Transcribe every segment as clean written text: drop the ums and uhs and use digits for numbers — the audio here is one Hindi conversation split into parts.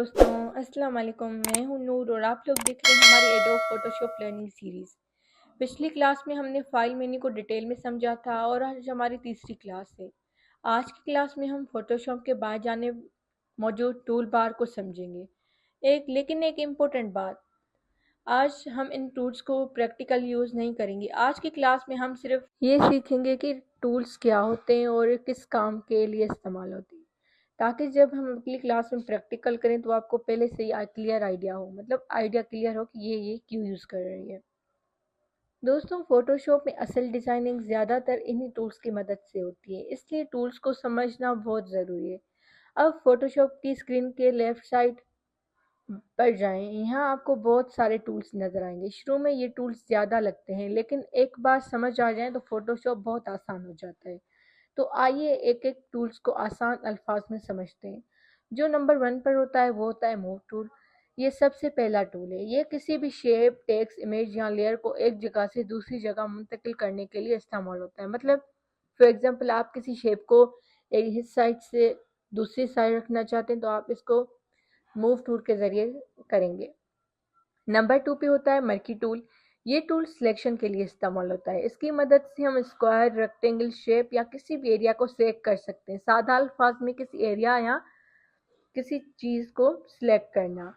दोस्तों, अस्सलाम वालेकुम। मैं हूं नूर और आप लोग देख रहे हैं हमारी एडोब फोटोशॉप लर्निंग सीरीज़। पिछली क्लास में हमने फाइल मेन्यू को डिटेल में समझा था और आज हमारी तीसरी क्लास है। आज की क्लास में हम फोटोशॉप के बाएं जाने मौजूद टूल बार को समझेंगे। एक इम्पोर्टेंट बात, आज हम इन टूल्स को प्रैक्टिकल यूज़ नहीं करेंगे। आज की क्लास में हम सिर्फ ये सीखेंगे कि टूल्स क्या होते हैं और किस काम के लिए इस्तेमाल होते हैं, ताकि जब हम अगली क्लास में प्रैक्टिकल करें तो आपको पहले से ही क्लियर आइडिया हो, मतलब आइडिया क्लियर हो कि ये क्यों यूज़ कर रही है। दोस्तों, फोटोशॉप में असल डिज़ाइनिंग ज़्यादातर इन्हीं टूल्स की मदद से होती है, इसलिए टूल्स को समझना बहुत ज़रूरी है। अब फोटोशॉप की स्क्रीन के लेफ़्ट साइड पर जाएं। यहाँ आपको बहुत सारे टूल्स नज़र आएंगे। शुरू में ये टूल्स ज़्यादा लगते हैं, लेकिन एक बार समझ आ जाए तो फोटोशॉप बहुत आसान हो जाता है। तो आइए एक एक टूल्स को आसान अल्फाज में समझते हैं। जो नंबर 1 पर होता है वो होता है मूव टूल। ये सबसे पहला टूल है। ये किसी भी शेप, टेक्स्ट, इमेज या लेयर को एक जगह से दूसरी जगह मुंतकिल करने के लिए इस्तेमाल होता है। मतलब फॉर एग्जांपल, आप किसी शेप को एक साइड से दूसरी साइड रखना चाहते हैं तो आप इसको मूव टूल के ज़रिए करेंगे। नंबर 2 पे होता है मर्की टूल। ये टूल सिलेक्शन के लिए इस्तेमाल होता है। इसकी मदद से हम स्क्वायर, रेक्टेंगल शेप या किसी भी एरिया को सिलेक्ट कर सकते हैं। सादा अल्फाज में किसी एरिया या किसी चीज़ को सिलेक्ट करना।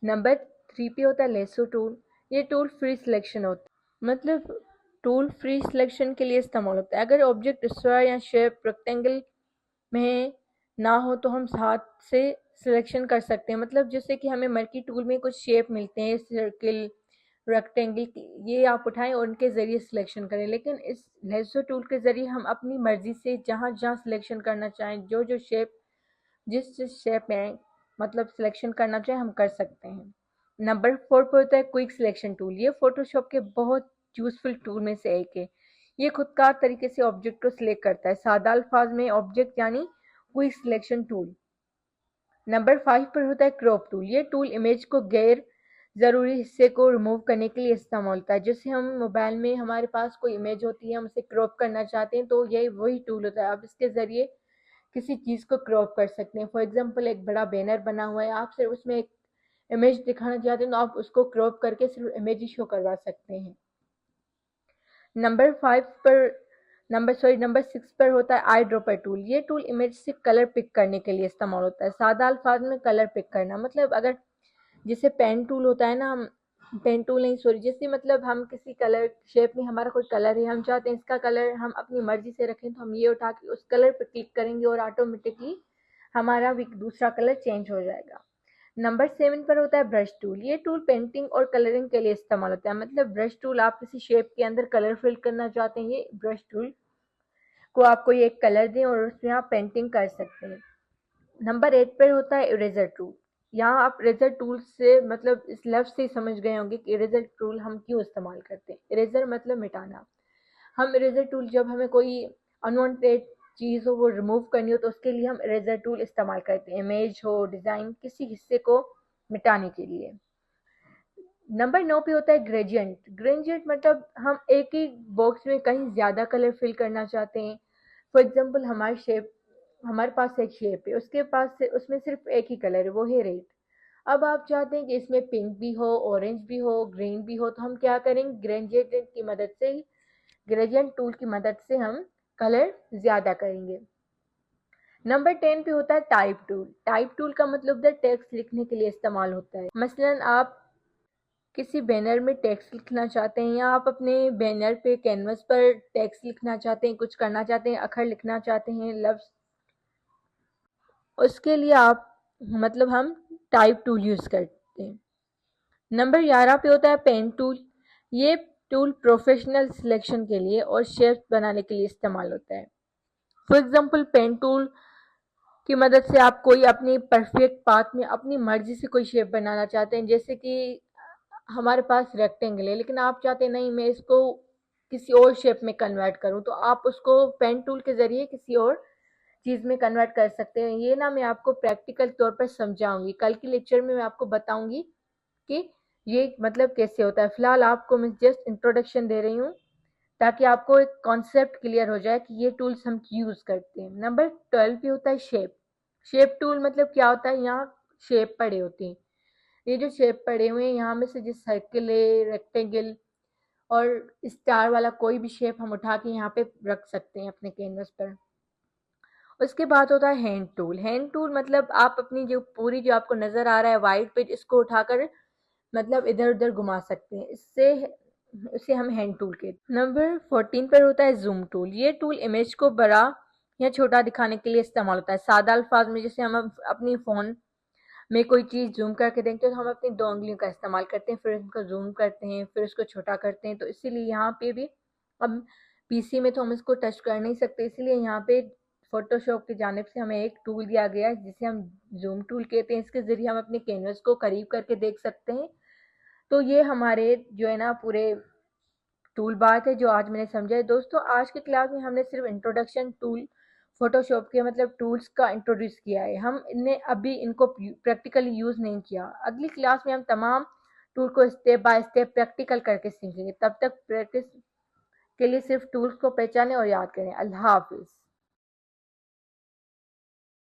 नंबर 3 पे होता है लेसो टूल। ये टूल फ्री सिलेक्शन होता है, मतलब टूल फ्री सिलेक्शन के लिए इस्तेमाल होता है। अगर ऑब्जेक्ट स्क्वायर या शेप रेक्टेंगल में ना हो तो हम हाथ से सिलेक्शन कर सकते हैं। मतलब जैसे कि हमें मर्की टूल में कुछ शेप मिलते हैं, सर्किल, रेक्टेंगल, ये आप उठाएं और उनके ज़रिए सिलेक्शन करें। लेकिन इस लेसो टूल के ज़रिए हम अपनी मर्ज़ी से जहाँ जहाँ सिलेक्शन करना चाहें, जो शेप जिस शेप में मतलब सिलेक्शन करना चाहें हम कर सकते हैं। नंबर 4 पर होता है क्विक सिलेक्शन टूल। ये फोटोशॉप के बहुत यूजफुल टूल में से एक है। ये खुदकार तरीके से ऑब्जेक्ट को सिलेक्ट करता है। सादा अल्फाज में ऑब्जेक्ट यानी क्विक सिलेक्शन टूल। नंबर 5 पर होता है क्रॉप टूल। ये टूल इमेज को गैर ज़रूरी हिस्से को रिमूव करने के लिए इस्तेमाल होता है। जैसे हम मोबाइल में हमारे पास कोई इमेज होती है, हम उसे क्रॉप करना चाहते हैं तो ये वही टूल होता है। आप इसके ज़रिए किसी चीज़ को क्रॉप कर सकते हैं। फॉर एग्जांपल, एक बड़ा बैनर बना हुआ है, आप सिर्फ उसमें एक इमेज दिखाना चाहते हैं तो आप उसको क्रॉप करके सिर्फ इमेज ही शो करवा सकते हैं। नंबर 6 पर होता है आई ड्रॉपर टूल। ये टूल इमेज से कलर पिक करने के लिए इस्तेमाल होता है। सादा अल्फाज में कलर पिक करना, मतलब अगर जैसे पेन टूल होता है ना, हम पेन टूल नहीं सॉरी जैसे मतलब हम किसी कलर शेप में हमारा कोई कलर है, हम चाहते हैं इसका कलर हम अपनी मर्जी से रखें तो हम ये उठा के उस कलर पर क्लिक करेंगे और ऑटोमेटिकली हमारा भी दूसरा कलर चेंज हो जाएगा। नंबर 7 पर होता है ब्रश टूल। ये टूल पेंटिंग और कलरिंग के लिए इस्तेमाल होता है। मतलब ब्रश टूल, आप किसी शेप के अंदर कलर फिल करना चाहते हैं, ये ब्रश टूल को आपको ये एक कलर दें और उसमें आप पेंटिंग कर सकते हैं। नंबर 8 पर होता है इरेजर टूल। यहाँ आप इरेजर टूल से मतलब इस लफ्ज़ से ही समझ गए होंगे कि इरेजर टूल हम क्यों इस्तेमाल करते हैं। इरेजर मतलब मिटाना। हम इरेजर टूल, जब हमें कोई अनवांटेड चीज़ हो वो रिमूव करनी हो तो उसके लिए हम इरेजर टूल इस्तेमाल करते हैं। इमेज हो, डिज़ाइन, किसी हिस्से को मिटाने के लिए। नंबर 9 पे होता है ग्रेडियंट। ग्रेडियंट मतलब हम एक ही बॉक्स में कहीं ज़्यादा कलर फिल करना चाहते हैं। फॉर एग्जांपल, हमारे पास एक शेप है, उसके पास से उसमें सिर्फ एक ही कलर है, वो है रेड। अब आप चाहते हैं कि इसमें पिंक भी हो, ऑरेंज भी हो, ग्रीन भी हो, तो हम क्या करेंगे, ग्रेडियंट टूल की मदद से हम कलर ज़्यादा करेंगे। नंबर 10 पे होता है टाइप टूल। टाइप टूल का मतलब टेक्स्ट लिखने के लिए इस्तेमाल होता है। मसलन आप किसी बैनर में टेक्स्ट लिखना चाहते हैं या आप अपने बैनर पे कैनवस पर टेक्स्ट लिखना चाहते हैं, कुछ करना चाहते हैं, अक्षर लिखना चाहते हैं, लफ्ज़, उसके लिए आप मतलब हम टाइप टूल यूज़ करते हैं। नंबर 11 पे होता है पेन टूल। ये टूल प्रोफेशनल सिलेक्शन के लिए और शेप्स बनाने के लिए इस्तेमाल होता है। फॉर एग्जांपल, पेन टूल की मदद से आप कोई अपनी परफेक्ट पाथ में अपनी मर्जी से कोई शेप बनाना चाहते हैं। जैसे कि हमारे पास रेक्टेंगल है, लेकिन आप चाहते हैं नहीं, मैं इसको किसी और शेप में कन्वर्ट करूं, तो आप उसको पेन टूल के ज़रिए किसी और चीज़ में कन्वर्ट कर सकते हैं। ये ना मैं आपको प्रैक्टिकल तौर पर समझाऊंगी, कल की लेक्चर में मैं आपको बताऊंगी कि ये मतलब कैसे होता है। फिलहाल आपको मैं जस्ट इंट्रोडक्शन दे रही हूँ ताकि आपको एक कॉन्सेप्ट क्लियर हो जाए कि ये टूल्स हम यूज़ करते हैं। नंबर 12 पे होता है शेप। शेप टूल मतलब क्या होता है, यहाँ शेप पड़े होते हैं। ये जो शेप पड़े हुए हैं यहाँ में से जो सर्किल है, रेक्टेंगल और स्टार वाला कोई भी शेप हम उठा के यहाँ पे रख सकते हैं अपने कैनवस पर। उसके बाद होता है हैंड टूल। हैंड टूल मतलब आप अपनी जो पूरी जो आपको नजर आ रहा है वाइट पेज, इसको उठाकर मतलब इधर उधर घुमा सकते हैं, इससे इसे हम हैंड टूल के। नंबर 14 पर होता है जूम टूल। ये टूल इमेज को बड़ा या छोटा दिखाने के लिए इस्तेमाल होता है। सादा अल्फाज में जैसे हम अपनी फोन में कोई चीज़ जूम करके देखते हैं तो हम अपनी 2 उंगलियों का इस्तेमाल करते हैं, फिर उसको जूम करते हैं, फिर उसको छोटा करते हैं। तो इसीलिए यहाँ पे भी अब पीसी में तो हम इसको टच कर नहीं सकते, इसीलिए यहाँ पे फोटोशॉप की जानिब से हमें एक टूल दिया गया है जिसे हम जूम टूल कहते हैं। इसके ज़रिए हम अपने कैनवस को करीब करके देख सकते हैं। तो ये हमारे जो है ना पूरे टूल बार है जो आज मैंने समझा है। दोस्तों आज की क्लास में हमने सिर्फ इंट्रोडक्शन टूल फोटोशॉप के मतलब टूल्स का इंट्रोड्यूस किया है, हम इनने अभी इनको प्रैक्टिकली यूज़ नहीं किया। अगली क्लास में हम तमाम टूल को स्टेप बाय स्टेप प्रैक्टिकल करके सीखेंगे। तब तक प्रैक्टिस के लिए सिर्फ टूल्स को पहचानें और याद करें। अल्लाह हाफिज़।